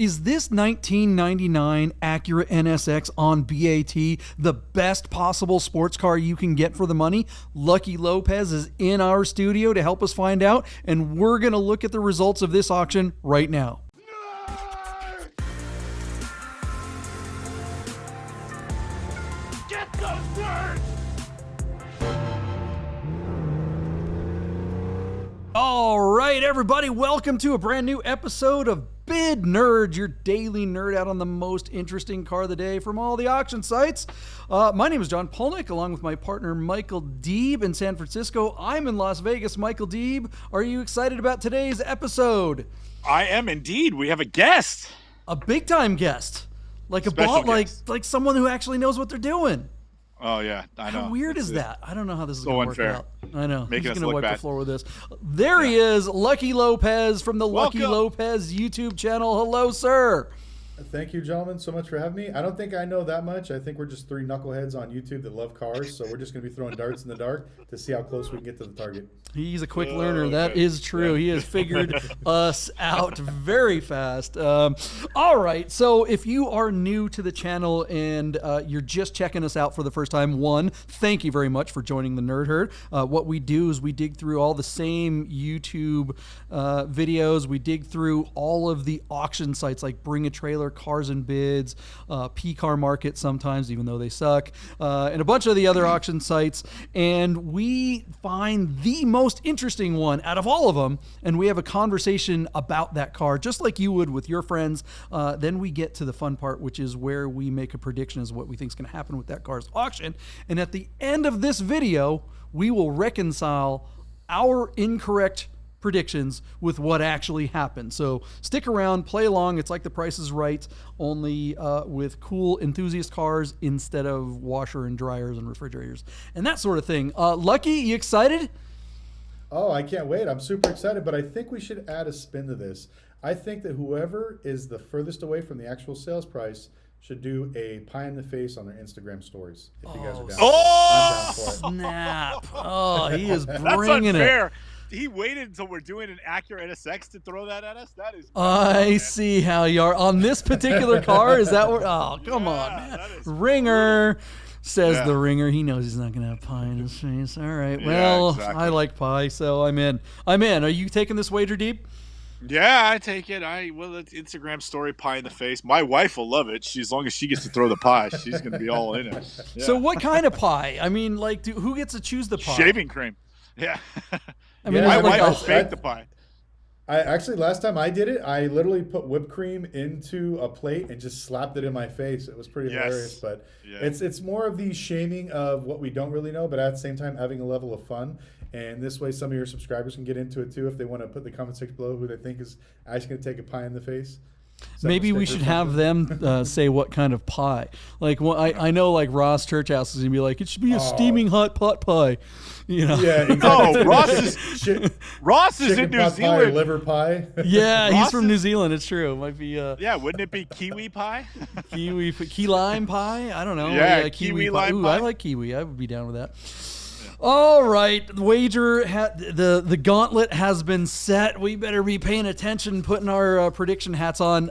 Is this 1999 Acura NSX on BAT the best possible sports car you can get for the money? Lucky Lopez is in our studio to help us find out, and we're going to look at the results of this auction right now. Get those words! All right, everybody, welcome to a brand new episode of Bid Nerd, your daily nerd out on the most interesting car of the day from all the auction sites. My name is John Polnick, along with my partner Michael Deeb in San Francisco. I'm in Las Vegas. Michael Deeb, are you excited about today's episode? I am indeed. We have a guest. A big-time guest. Like Special guest. like someone who actually knows what they're doing. Oh, yeah, I know. How weird is that? I don't know how this is So going to work unfair. out. I know. Making He's us going to look wipe the bad. floor with this. There he is, Lucky Lopez from the Lucky Welcome. Lopez YouTube channel. Hello, sir. Thank you, gentlemen, so much for having me. I don't think I know that much. I think we're just three knuckleheads on YouTube that love cars, so we're just going to be throwing darts in the dark to see how close we can get to the target. He's a quick learner. That okay. is true. He has figured us out very fast. All right. So if you are new to the channel and you're just checking us out for the first time, one, thank you very much for joining the Nerd Herd. What we do is we dig through all the same YouTube videos. We dig through all of the auction sites like Bring a Trailer, Cars and Bids, P-Car Market sometimes, even though they suck, and a bunch of the other auction sites. And we find the most interesting one out of all of them, and we have a conversation about that car, just like you would with your friends. Then we get to the fun part, which is where we make a prediction as to what we think is going to happen with that car's auction. And at the end of this video, we will reconcile our incorrect predictions with what actually happened. So stick around, play along. It's like The Price is Right, only with cool enthusiast cars instead of washer and dryers and refrigerators and that sort of thing. Lucky, you excited? Oh, I can't wait. I'm super excited, but I think we should add a spin to this. I think that whoever is the furthest away from the actual sales price should do a pie in the face on their Instagram stories, if you guys are down. I'm down for it. Snap. Oh, he is That's bringing unfair. it. He waited until we're doing an Acura NSX to throw that at us? That is... I see how you are. On this particular car, is that where... Oh, come on, man. that is Ringer, says Yeah. the ringer. He knows he's not going to have pie in his face. All right, Yeah, well, exactly. I like pie, so I'm in. Are you taking this wager, Deep? Yeah, I take it. It's Instagram story pie in the face. My wife will love it. As long as she gets to throw the pie, she's going to be all in it. Yeah. So what kind of pie? I mean, like, who gets to choose the pie? Shaving cream. Yeah. I mean, Yeah, is My it like wife a- will bake the pie. I actually, last time I did it, I literally put whipped cream into a plate and just slapped it in my face. It was pretty Yes. hilarious, but Yeah. it's more of the shaming of what we don't really know, but at the same time having a level of fun. And this way, some of your subscribers can get into it too if they want to put the comment section below who they think is actually going to take a pie in the face. Maybe we should have them say what kind of pie. Like, I know, like Ross Churchhouse is gonna be like, it should be a steaming hot pot pie. You know? Yeah, exactly. Oh, Ross Chicken Ross is in New pot pie, Zealand. liver pie. Yeah, he's Ross from is- New Zealand. It's true. It might be Yeah, wouldn't it be kiwi pie? kiwi, key lime pie. I don't know. Yeah, kiwi kiwi pie. lime Ooh, pie. I like kiwi. I would be down with that. All right, the wager, the gauntlet has been set. We better be paying attention, putting our prediction hats on.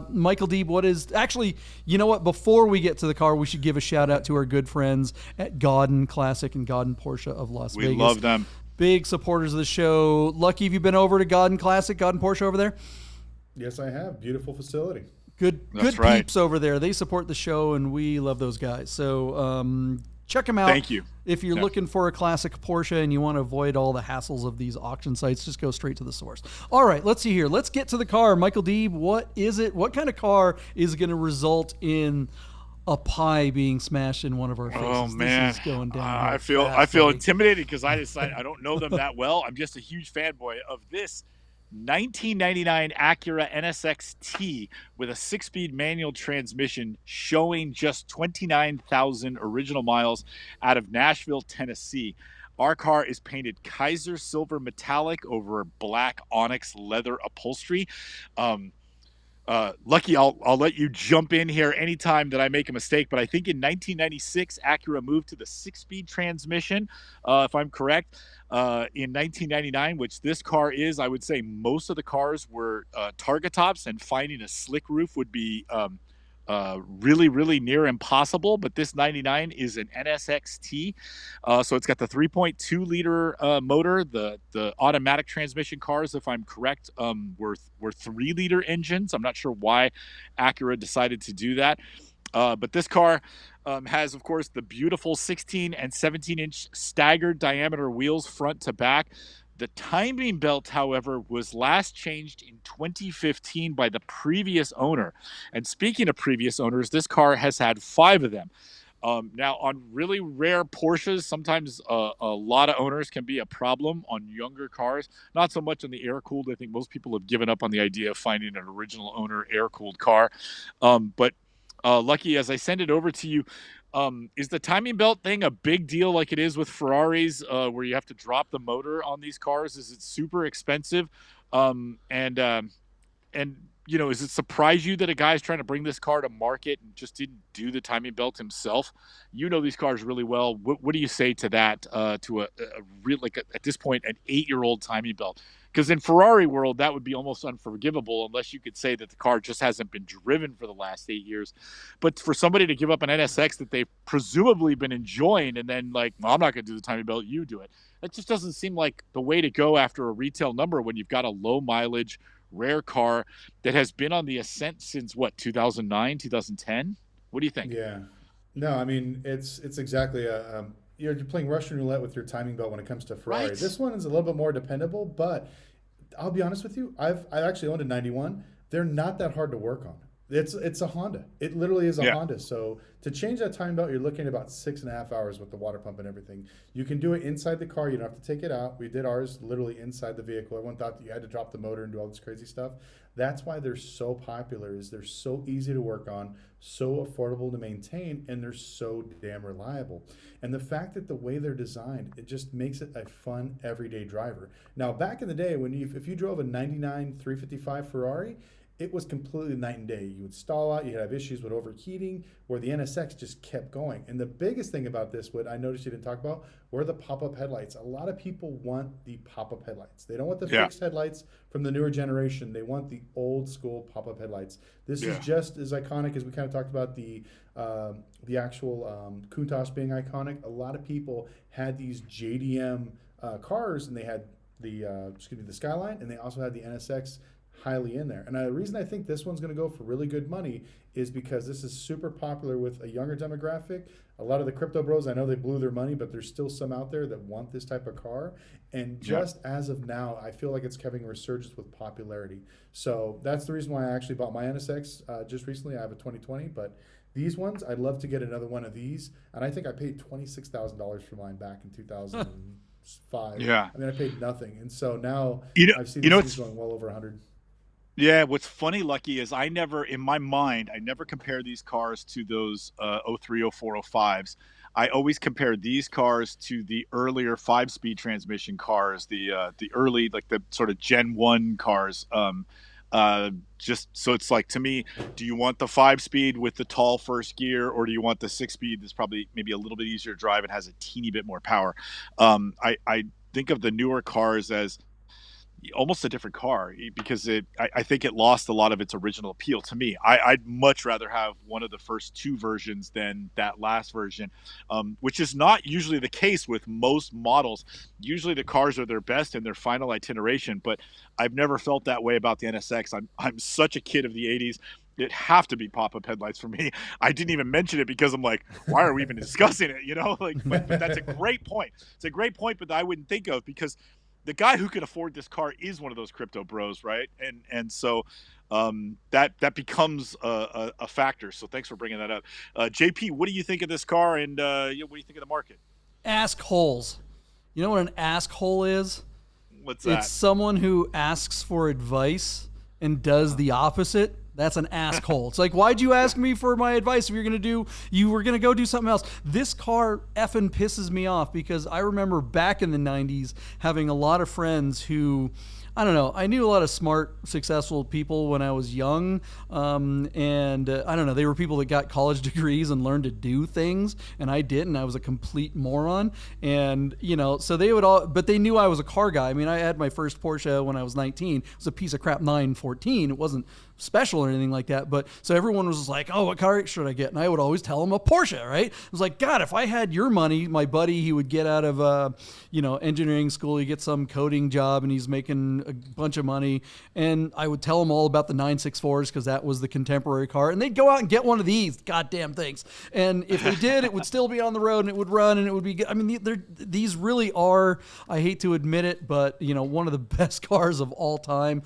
Michael Deeb, what is actually? You know what? Before we get to the car, we should give a shout out to our good friends at Godden Classic and Godden Porsche of Las We Vegas. love them. Big supporters of the show. Lucky, have you been over to Godden Classic, Godden Porsche over there? Yes, I have. Beautiful facility. Good That's right. peeps over there. They support the show, and we love those guys. So check them out. Thank you. If you're Yeah. looking for a classic Porsche and you want to avoid all the hassles of these auction sites, just go straight to the source. All right, let's see here. Let's get to the car. Michael Deeb, what is it? What kind of car is going to result in a pie being smashed in one of our faces? Oh man, This is going down. I here feel fast, buddy. intimidated because I decided I don't know them that well. I'm just a huge fanboy of this 1999 Acura NSX T with a 6-speed manual transmission, showing just 29,000 original miles out of Nashville, Tennessee. Our car is painted Kaiser silver metallic over black onyx leather upholstery. Lucky, I'll let you jump in here anytime that I make a mistake, but I think in 1996, Acura moved to the 6-speed transmission, if I'm correct. In 1999, which this car is, I would say most of the cars were target tops, and finding a slick roof would be really, really near impossible. But this 99 is an NSXT. So it's got the 3.2 liter motor. The automatic transmission cars, if I'm correct, were 3-liter engines. I'm not sure why Acura decided to do that. But this car has, of course, the beautiful 16 and 17-inch staggered diameter wheels front to back. The timing belt, however, was last changed in 2015 by the previous owner. And speaking of previous owners, this car has had 5 of them. Now, on really rare Porsches, sometimes a lot of owners can be a problem. On younger cars, not so much on the air-cooled. I think most people have given up on the idea of finding an original owner air-cooled car. But Lucky, as I send it over to you, is the timing belt thing a big deal like it is with Ferraris, where you have to drop the motor on these cars? Is it super expensive? And does it surprise you that a guy's trying to bring this car to market and just didn't do the timing belt himself? You know these cars really well. What do you say to that? To a real, like at this point, an 8-year-old timing belt? Because in Ferrari world, that would be almost unforgivable unless you could say that the car just hasn't been driven for the last 8 years. But for somebody to give up an NSX that they've presumably been enjoying and then like, well, I'm not going to do the timing belt, you do it. That just doesn't seem like the way to go after a retail number when you've got a low mileage, rare car that has been on the ascent since what, 2009, 2010? What do you think? Yeah. No, I mean it's exactly you're playing Russian roulette with your timing belt when it comes to Ferrari. Right. This one is a little bit more dependable, but I'll be honest with you, I actually owned a 91. They're not that hard to work on. It's a Honda. It literally is a Yeah. Honda. So to change that timing belt, you're looking at about 6.5 hours with the water pump and everything. You can do it inside the car. You don't have to take it out. We did ours literally inside the vehicle. Everyone thought that you had to drop the motor and do all this crazy stuff. That's why they're so popular. Is they're so easy to work on, so affordable to maintain, and they're so damn reliable. And the fact that the way they're designed, it just makes it a fun everyday driver. Now, back in the day, if you drove a 99 355 Ferrari, it was completely night and day. You would stall out, you'd have issues with overheating, where the NSX just kept going. And the biggest thing about this, what I noticed you didn't talk about, were the pop-up headlights. A lot of people want the pop-up headlights. They don't want the Yeah. fixed headlights from the newer generation. They want the old school pop-up headlights. This is Yeah. just as iconic as we kind of talked about the actual Countach being iconic. A lot of people had these JDM cars, and they had the Skyline, and they also had the NSX highly in there. And the reason I think this one's going to go for really good money is because this is super popular with a younger demographic. A lot of the crypto bros, I know they blew their money, but there's still some out there that want this type of car. And just as of now, I feel like it's having a resurgence with popularity. So that's the reason why I actually bought my NSX just recently. I have a 2020, but these ones, I'd love to get another one of these. And I think I paid $26,000 for mine back in 2005. Yeah. I mean, I paid nothing. And so now I've seen you know, these going well over 100. Yeah, what's funny, Lucky, is in my mind, I never compare these cars to those 03, 04, 05s. I always compare these cars to the earlier 5-speed transmission cars, the early, like the sort of Gen 1 cars. Just so it's like, to me, do you want the 5-speed with the tall first gear, or do you want the 6-speed that's probably maybe a little bit easier to drive and has a teeny bit more power? I think of the newer cars as almost a different car, because I think it lost a lot of its original appeal to me. I'd much rather have one of the first 2 versions than that last version, which is not usually the case with most models. Usually the cars are their best in their final itineration, but I've never felt that way about the NSX. I'm such a kid of the 80s. It have to be pop-up headlights for me. I didn't even mention it because I'm like, why are we even discussing it? But that's a great point. It's a great point, but I wouldn't think of, because the guy who can afford this car is one of those crypto bros, right? And so that becomes a factor. So thanks for bringing that up. JP, what do you think of this car, and what do you think of the market? Ask holes. You know what an ask hole is? What's that? It's someone who asks for advice and does the opposite. That's an ask hole. It's like, why'd you ask me for my advice if you were gonna go do something else? This car effing pisses me off, because I remember back in the 90s having a lot of friends who I don't know. I knew a lot of smart, successful people when I was young, and I don't know. They were people that got college degrees and learned to do things, and I didn't. I was a complete moron, and so they would all, but they knew I was a car guy. I mean, I had my first Porsche when I was 19. It was a piece of crap 914. It wasn't special or anything like that, but so everyone was like, oh, what car should I get? And I would always tell them a Porsche, right? I was like, God, if I had your money, my buddy, he would get out of engineering school, he gets some coding job and he's making a bunch of money, and I would tell him all about the 964s because that was the contemporary car, and they'd go out and get one of these goddamn things, and if they did, it would still be on the road and it would run and it would be good. I mean, these really are, I hate to admit it, but one of the best cars of all time.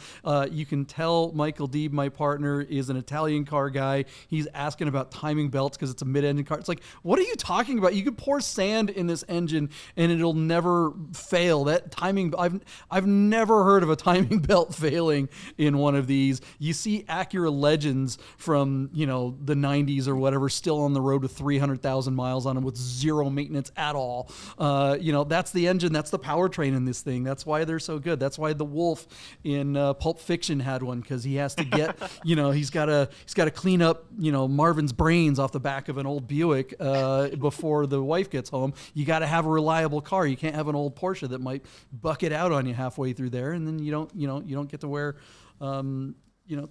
You can tell Michael Deeb, my partner, is an Italian car guy. He's asking about timing belts because it's a mid-engine car. It's like, what are you talking about? You could pour sand in this engine and it'll never fail. That timing, I've never heard of a timing belt failing in one of these. You see Acura Legends from the 90s or whatever still on the road with 300,000 miles on them with zero maintenance at all. That's the engine, that's the powertrain in this thing. That's why they're so good. That's why the Wolf in Pulp Fiction had one, because he has to get he's got to clean up Marvin's brains off the back of an old Buick before the wife gets home. You got to have a reliable car. You can't have an old Porsche that might bucket out on you halfway through there, and then you don't get to wear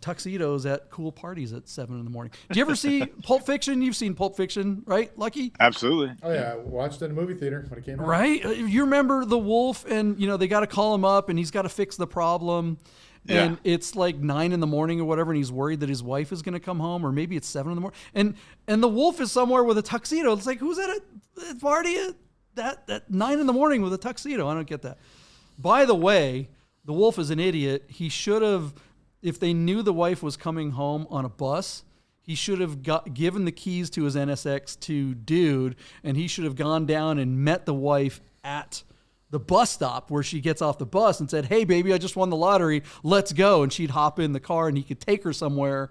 tuxedos at cool parties at 7 a.m. Do you ever see Pulp Fiction? You've seen Pulp Fiction, right, Lucky? Absolutely. Oh yeah, I watched it in a movie theater when it came out. Right? You remember the Wolf, and they got to call him up, and he's got to fix the problem. And it's like 9 a.m. or whatever, and he's worried that his wife is going to come home, or maybe it's 7 a.m. And the Wolf is somewhere with a tuxedo. It's like, who's at a party at 9 a.m. with a tuxedo? I don't get that. By the way, the Wolf is an idiot. He should have, if they knew the wife was coming home on a bus, he should have given the keys to his NSX to Dude, and he should have gone down and met the wife at the bus stop where she gets off the bus and said, hey, baby, I just won the lottery. Let's go. And she'd hop in the car and he could take her somewhere.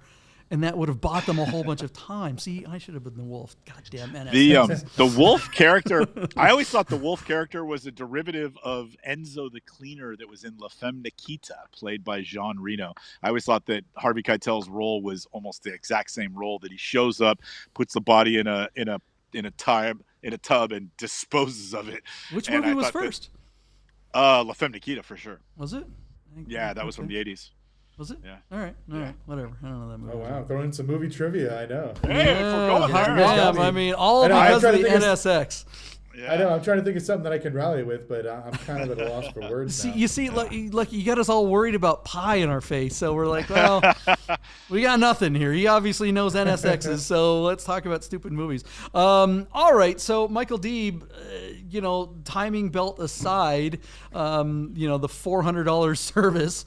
And that would have bought them a whole bunch of time. See, I should have been the Wolf. Goddamn NSX. The Wolf character, I always thought the Wolf character was a derivative of Enzo the Cleaner that was in La Femme Nikita, played by Jean Reno. I always thought that Harvey Keitel's role was almost the exact same role, that he shows up, puts the body in a tub and disposes of it. Which movie was first? La Femme Nikita, for sure. Was it? Yeah, that was from the 80s. Was it? Yeah. All right, whatever. I don't know that movie. Oh wow, throwing in some movie trivia. I know. Hey, if we're going there. Yeah, I mean, all because of the NSX. Yeah. I know. I'm trying to think of something that I can rally with, but I'm kind of at a loss for words. See, now. you see, look, you got us all worried about pie in our face, so we're like, well, we got nothing here. He obviously knows NSXs, so let's talk about stupid movies. All right, so Michael Deeb, timing belt aside, the $400 service,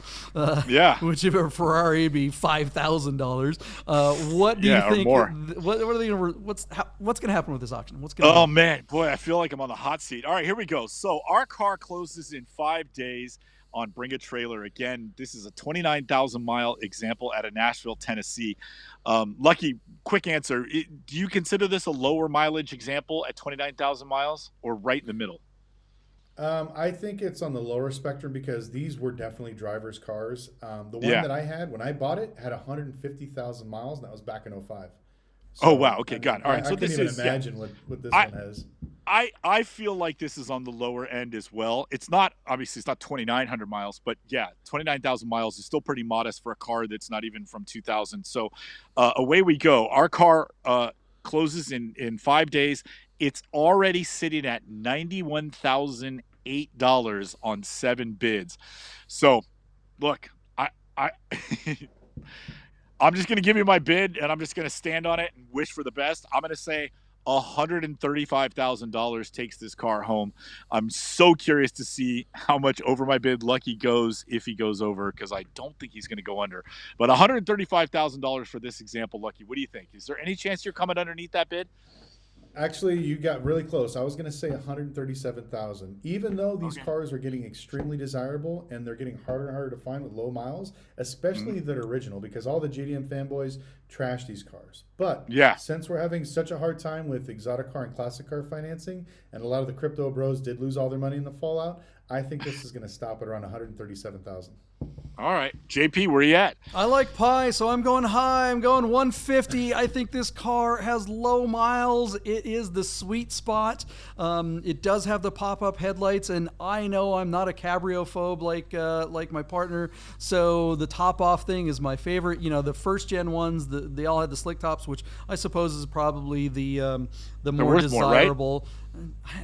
which if a Ferrari would be $5,000. What do you think? More. What are they gonna? What's going to happen with this auction? What's going? Oh man, boy, I feel like I'm on the hot seat. All right, here we go. So our car closes in 5 days on Bring a Trailer. Again, this is a 29,000 mile example out of Nashville, Tennessee. Lucky, quick answer. Do you consider this a lower mileage example at 29,000 miles or right in the middle? I think it's on the lower spectrum because these were definitely driver's cars. The one that I had when I bought it had 150,000 miles, and that was back in 05. So, wow. Okay, got it. All right. So this is, imagine what this one has. I feel like this is on the lower end as well. It's not, obviously, it's not 2,900 miles, but yeah, 29,000 miles is still pretty modest for a car that's not even from 2000. So away we go. Our car closes in 5 days. It's already sitting at $91,008 on 7 bids. So, look, I'm just going to give you my bid, and I'm just going to stand on it and wish for the best. I'm going to say $135,000 takes this car home. I'm so curious to see how much over my bid Lucky goes, if he goes over, because I don't think he's going to go under. But $135,000 for this example, Lucky. What do you think? Is there any chance you're coming underneath that bid? Actually, you got really close. I was going to say 137,000. Even though these cars are getting extremely desirable and they're getting harder and harder to find with low miles, especially that are original, because all the JDM fanboys trash these cars. But since we're having such a hard time with exotic car and classic car financing, and a lot of the crypto bros did lose all their money in the fallout, I think this is going to stop at around 137,000. All right, JP, where you at? I like pie, so I'm going high. I'm going 150. I think this car has low miles. It is the sweet spot. It does have the pop-up headlights, and I know I'm not a cabrio-phobe like my partner, so the top-off thing is my favorite. You know, the first-gen ones, they all had the slick tops, which I suppose is probably the more desirable. More, right?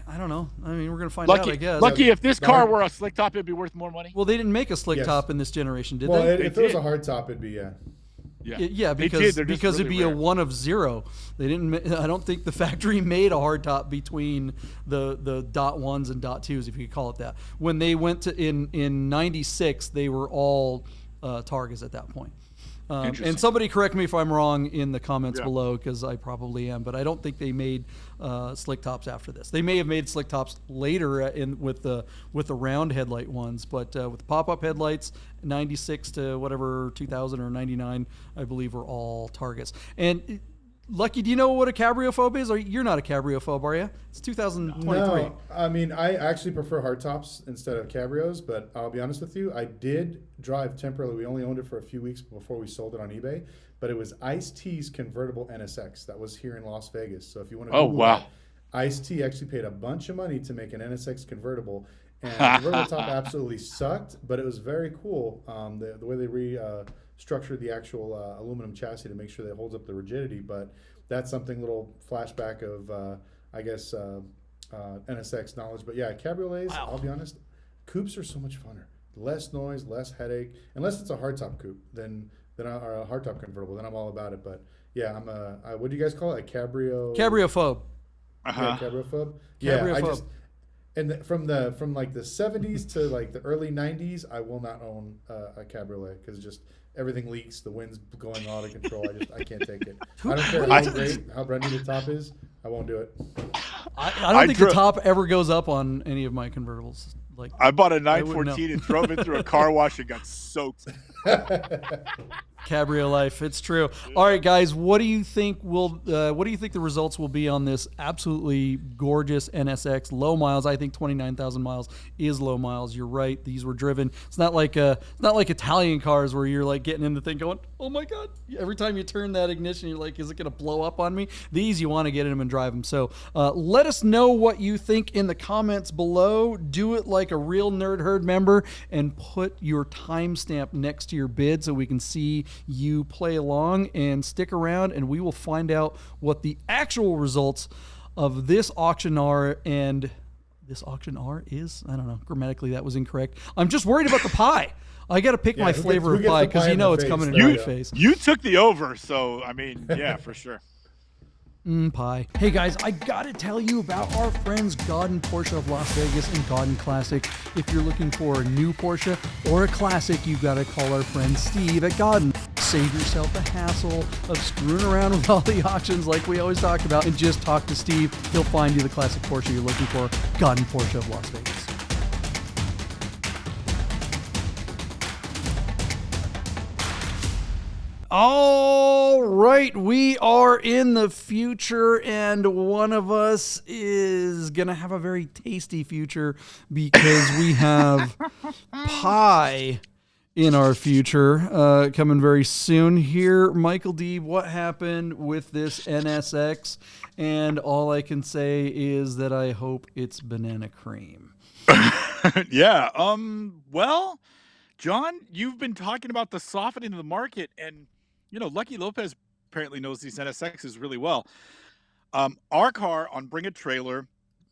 I don't know. I mean, we're going to find out, I guess. Lucky if this car were a slick top, it'd be worth more money. Well, they didn't make a slick top in this generation, did well, they? If it was a hard top, it'd be, Yeah, because really it'd be rare. a 1 of 0. They didn't. I don't think the factory made a hardtop between the dot ones and dot twos, if you could call it that. When they went to in '96, they were all Targas at that point. And somebody correct me if I'm wrong in the comments below, because I probably am. But I don't think they made slick tops after this. They may have made slick tops later with the round headlight ones, but with pop-up headlights, 96 to whatever 2000 or 99, I believe, were all Targets. And Lucky, do you know what a cabrio-phobe is? Or you're not a cabrio-phobe, are you? It's 2023. No, I mean, I actually prefer hardtops instead of cabrios, but I'll be honest with you, I did drive temporarily. We only owned it for a few weeks before we sold it on eBay, but it was Ice-T's convertible NSX that was here in Las Vegas. So if you want to Google it, Ice-T actually paid a bunch of money to make an NSX convertible, and the convertible top absolutely sucked, but it was very cool. The way they structured the actual aluminum chassis to make sure that it holds up the rigidity, but that's something, little flashback of NSX knowledge. But yeah, cabriolets, I'll be honest, coupes are so much funner. Less noise, less headache, unless it's a hardtop coupe, or a hardtop convertible, then I'm all about it. But yeah, I'm what do you guys call it? A Cabrio-phobe. Yeah, cabrio-phobe. Cabrio-phobe. And from like the 70s to like the early 90s, I will not own a cabriolet because just everything leaks, the wind's going out of control. I can't take it. I don't care how brandy the top is. I won't do it. I don't think the top ever goes up on any of my convertibles. Like, I bought a 914 and drove it through a car wash and got soaked. Cabrio life, it's true. All right, guys, what do you think the results will be on this absolutely gorgeous NSX? Low miles, I think 29,000 miles is low miles. You're right; these were driven. It's not like Italian cars where you're like getting in the thing going, oh my god! Every time you turn that ignition, you're like, is it going to blow up on me? These you want to get in them and drive them. So let us know what you think in the comments below. Do it like a real Nerd Herd member and put your timestamp next to your bid so we can see you play along, and stick around and we will find out what the actual results of this auction are. And this auction is, I don't know, grammatically that was incorrect. I'm just worried about the pie. I got to pick my flavor of pie because you know it's coming in my face. You took the over, so I mean, yeah, for sure. Pie. Hey guys, I gotta tell you about our friends Godden Porsche of Las Vegas and Godden Classic. If you're looking for a new Porsche or a classic, you gotta call our friend Steve at Godden. Save yourself the hassle of screwing around with all the auctions like we always talk about, and just talk to Steve. He'll find you the classic Porsche you're looking for. Godden Porsche of Las Vegas. All right, we are in the future, and one of us is going to have a very tasty future because we have pie in our future coming very soon here. Michael D., what happened with this NSX? And all I can say is that I hope it's banana cream. Yeah. Well, John, you've been talking about the softening of the market, and Lucky Lopez apparently knows these NSXs really well. Our car on Bring a Trailer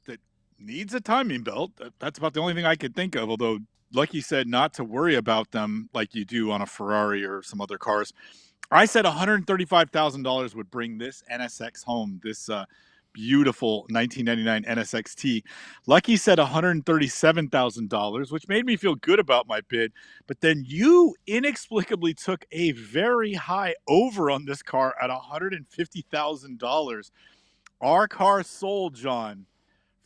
that needs a timing belt, that's about the only thing I could think of, although Lucky said not to worry about them like you do on a Ferrari or some other cars. I said $135,000 would bring this NSX home, this beautiful 1999 NSX-T. Lucky said $137,000, which made me feel good about my bid. But then you inexplicably took a very high over on this car at $150,000. Our car sold, John,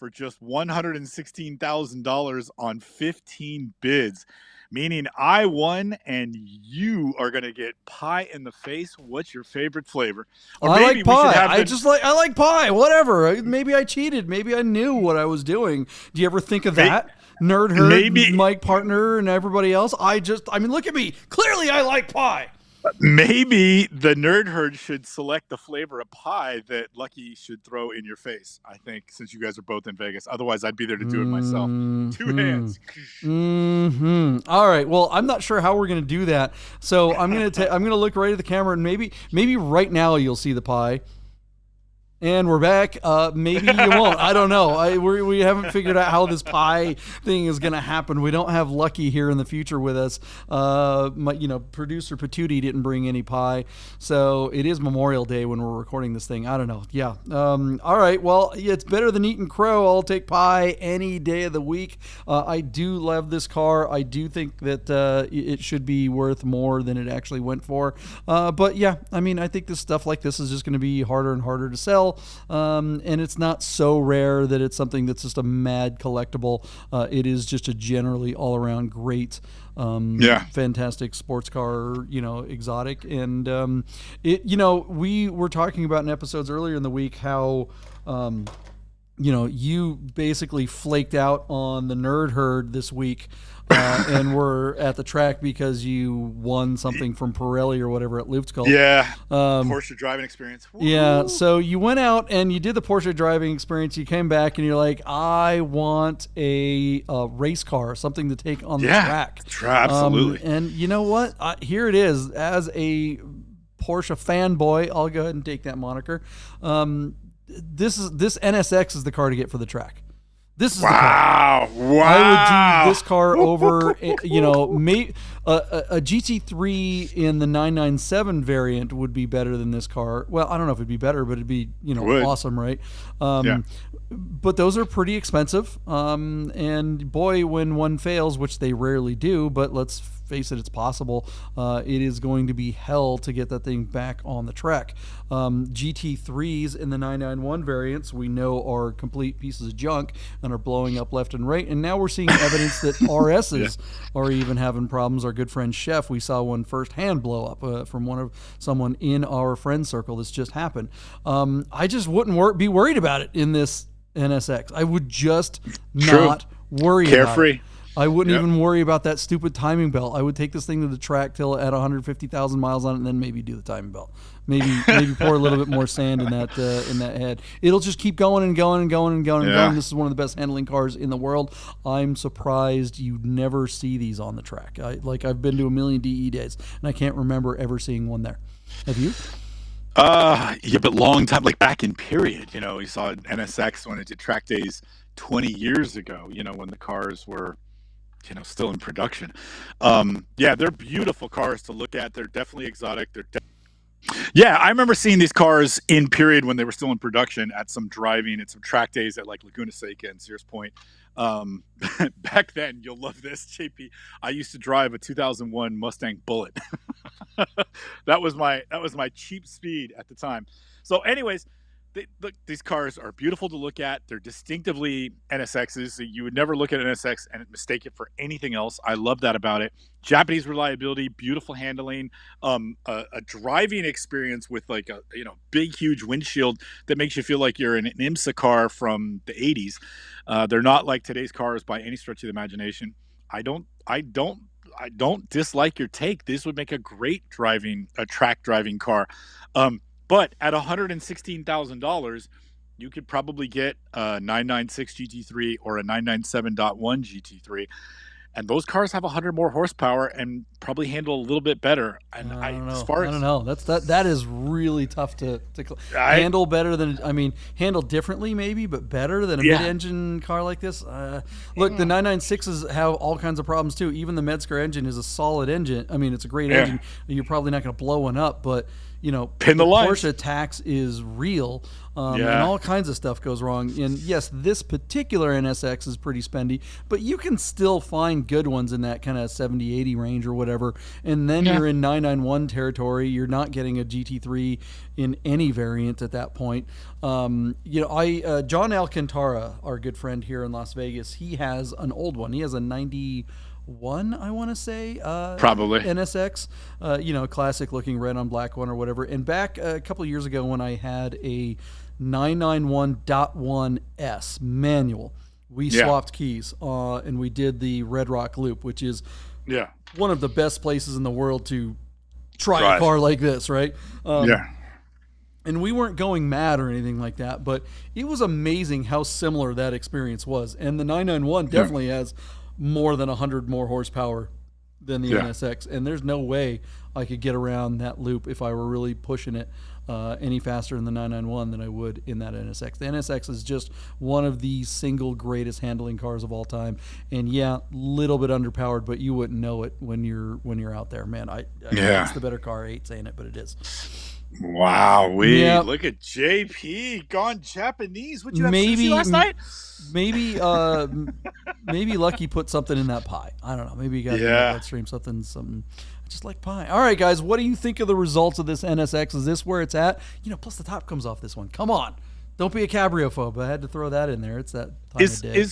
for just $116,000 on 15 bids, meaning I won and you are going to get pie in the face. What's your favorite flavor? Or I like pie. I like pie. Whatever. Maybe I cheated. Maybe I knew what I was doing. Do you ever think of that? Nerd Herd, Maybe- Mike Partner, and everybody else. I mean, look at me. Clearly, I like pie. Maybe the Nerd Herd should select the flavor of pie that Lucky should throw in your face, I think, since you guys are both in Vegas. Otherwise, I'd be there to do it myself. 2 hands. All right. Well, I'm not sure how we're going to do that. So I'm going to look right at the camera, and maybe right now you'll see the pie. And we're back. Maybe you won't. I don't know. We haven't figured out how this pie thing is going to happen. We don't have Lucky here in the future with us. Producer Patootie didn't bring any pie, so it is Memorial Day when we're recording this thing. I don't know. Yeah. All right. Well, it's better than eating crow. I'll take pie any day of the week. I do love this car. I do think that it should be worth more than it actually went for. But yeah, I mean, I think this stuff like this is just going to be harder and harder to sell. And it's not so rare that it's something that's just a mad collectible. It is just a generally all-around great, fantastic sports car, exotic. And we were talking about in episodes earlier in the week how you basically flaked out on the Nerd Herd this week. And we're at the track because you won something from Pirelli or whatever at Luftskull. Yeah, Porsche driving experience. Woo-hoo. Yeah, so you went out and you did the Porsche driving experience. You came back and you're like, I want a race car, something to take on the track. Absolutely. And you know what? Here it is. As a Porsche fanboy, I'll go ahead and take that moniker. This NSX is the car to get for the track. This is the car. Wow. I would do this car over, a GT3 in the 997 variant would be better than this car. Well, I don't know if it'd be better, but it'd be, awesome, right? But those are pretty expensive. And boy, when one fails, which they rarely do, but let's face it, it's possible. It is going to be hell to get that thing back on the track. GT3s in the 991 variants we know are complete pieces of junk and are blowing up left and right. And now we're seeing evidence that RSs are even having problems. Our good friend Chef, we saw one firsthand blow up from someone in our friend circle. This just happened. I just wouldn't be worried about it in this NSX. I would just not worry about it. Carefree. I wouldn't even worry about that stupid timing belt. I would take this thing to the track till at 150,000 miles on it, and then maybe do the timing belt. Maybe pour a little bit more sand in that head. It'll just keep going and going and going and going and going. This is one of the best handling cars in the world. I'm surprised you never see these on the track. I've been to a million DE days, and I can't remember ever seeing one there. Have you? But long time, like back in period. You saw an NSX when it did track days 20 years ago. When the cars were still in production. They're beautiful cars to look at. They're definitely exotic. I remember seeing these cars in period when they were still in production at some track days at like Laguna Seca and Sears Point. Back then, you'll love this, JP. I used to drive a 2001 Mustang Bullet. That was my cheap speed at the time. So anyways, these cars are beautiful to look at. They're distinctively NSXs. You would never look at an NSX and mistake it for anything else. I love that about it. Japanese reliability, beautiful handling, a driving experience with like a big, huge windshield that makes you feel like you're in an IMSA car from the 80s. They're not like today's cars by any stretch of the imagination. I don't dislike your take. This would make a great track driving car. But at $116,000, you could probably get a 996 GT3 or a 997.1 GT3. And those cars have 100 more horsepower and probably handle a little bit better. And I don't know. That is really tough to handle better than, handle differently maybe, but better than a mid-engine car like this. Look, the 996s have all kinds of problems too. Even the Metzger engine is a solid engine. It's a great engine. You're probably not going to blow one up, but Pin the Porsche tax is real, and all kinds of stuff goes wrong. And yes, this particular NSX is pretty spendy, but you can still find good ones in that kind of 70, 80 range or whatever. And then you're in 991 territory. You're not getting a GT3 in any variant at that point. John Alcantara, our good friend here in Las Vegas, he has an old one. He has a 91, I want to say, probably NSX, classic looking red on black one or whatever. And back a couple of years ago when I had a 991.1S manual, we swapped keys, and we did the Red Rock Loop, which is one of the best places in the world to try a car like this, right? And we weren't going mad or anything like that, but it was amazing how similar that experience was. And the 991 definitely has more than 100 more horsepower than the NSX, and there's no way I could get around that loop if I were really pushing it any faster in the 991 than I would in that NSX. The NSX is just one of the single greatest handling cars of all time, and little bit underpowered, but you wouldn't know it when you're out there. Man, it's the better car. I hate saying it, but it is. Wow, look at JP gone Japanese. Would you have sushi last night? Maybe Lucky put something in that pie. I don't know. Maybe you got that stream something. I just like pie. All right, guys, what do you think of the results of this NSX? Is this where it's at? Plus the top comes off this one. Come on, don't be a cabrio-phobe. I had to throw that in there. It's that time of day.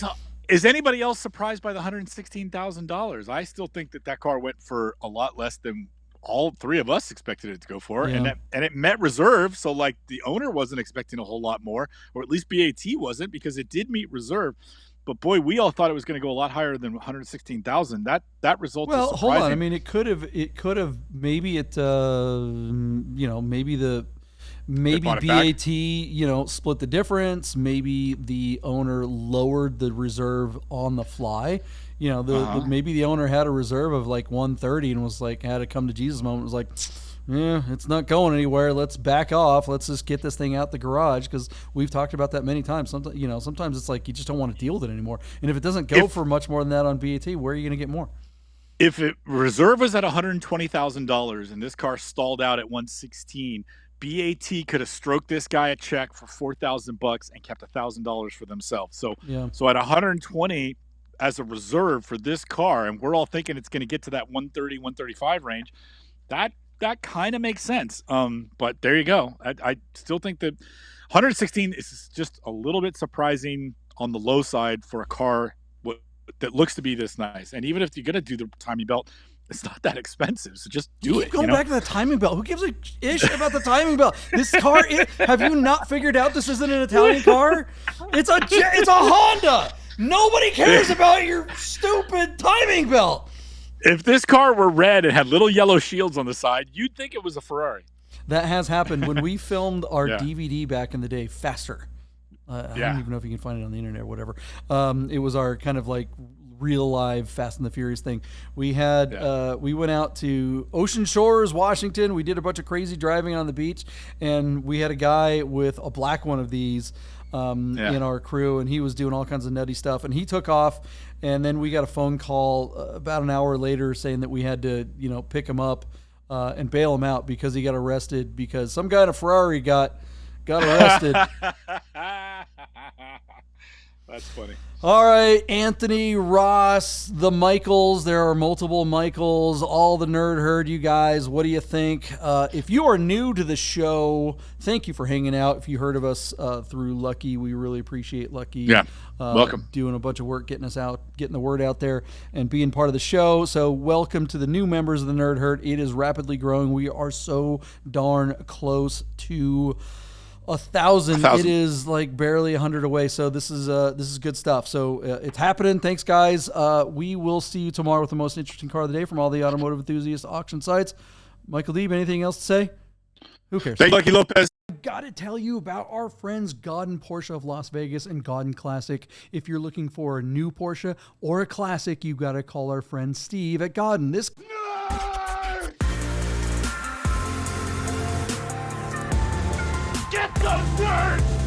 Is anybody else surprised by the $116,000? I still think that car went for a lot less than all three of us expected it to go for, and it met reserve. So like the owner wasn't expecting a whole lot more, or at least BAT wasn't, because it did meet reserve. But boy, we all thought it was going to go a lot higher than 116,000. That result. Well, is hold on. I mean, it could have. Maybe it. Maybe BAT. Split the difference. Maybe the owner lowered the reserve on the fly. Maybe the owner had a reserve of like 130 and was like, had a come to Jesus moment. It was like, it's not going anywhere. Let's back off. Let's just get this thing out the garage, because we've talked about that many times. Sometimes it's like you just don't want to deal with it anymore. And if it doesn't go for much more than that on BAT, where are you going to get more? If reserve was at $120,000 and this car stalled out at 116, BAT could have stroked this guy a check for $4,000 and kept $1,000 for themselves. So at 120 as a reserve for this car, and we're all thinking it's going to get to that 130, 135 range, that kind of makes sense. But there you go. I still think that 116 is just a little bit surprising on the low side for a car that looks to be this nice. And even if you're going to do the timing belt, it's not that expensive, so just do it. Going back to the timing belt. Who gives a ish about the timing belt? This car, have you not figured out this isn't an Italian car? It's a Honda. Nobody cares about your stupid timing belt. If this car were red and had little yellow shields on the side, you'd think it was a Ferrari. That has happened when we filmed our DVD back in the day, Faster. I don't even know if you can find it on the internet or whatever. It was our kind of like real live Fast and the Furious thing. We had we went out to Ocean Shores, Washington. We did a bunch of crazy driving on the beach, and we had a guy with a black one of these in our crew, and he was doing all kinds of nutty stuff, and he took off, and then we got a phone call about an hour later saying that we had to pick him up and bail him out because he got arrested because some guy in a Ferrari got arrested. That's funny. All right, Anthony, Ross, the Michaels. There are multiple Michaels. All the Nerd Herd, you guys. What do you think? If you are new to the show, thank you for hanging out. If you heard of us through Lucky, we really appreciate Lucky. Yeah, welcome. Doing a bunch of work, getting the word out there, and being part of the show. So welcome to the new members of the Nerd Herd. It is rapidly growing. We are so darn close to 1,000. It is like barely 100 away. So this is good stuff. So it's happening. Thanks, guys. We will see you tomorrow with the most interesting car of the day from all the automotive enthusiast auction sites. Michael Deeb, anything else to say? Who cares? Thank you, Lucky Lopez. Got to tell you about our friends Gaudin Porsche of Las Vegas and Gaudin Classic. If you're looking for a new Porsche or a classic, you got to call our friend Steve at Gaudin. Get those words!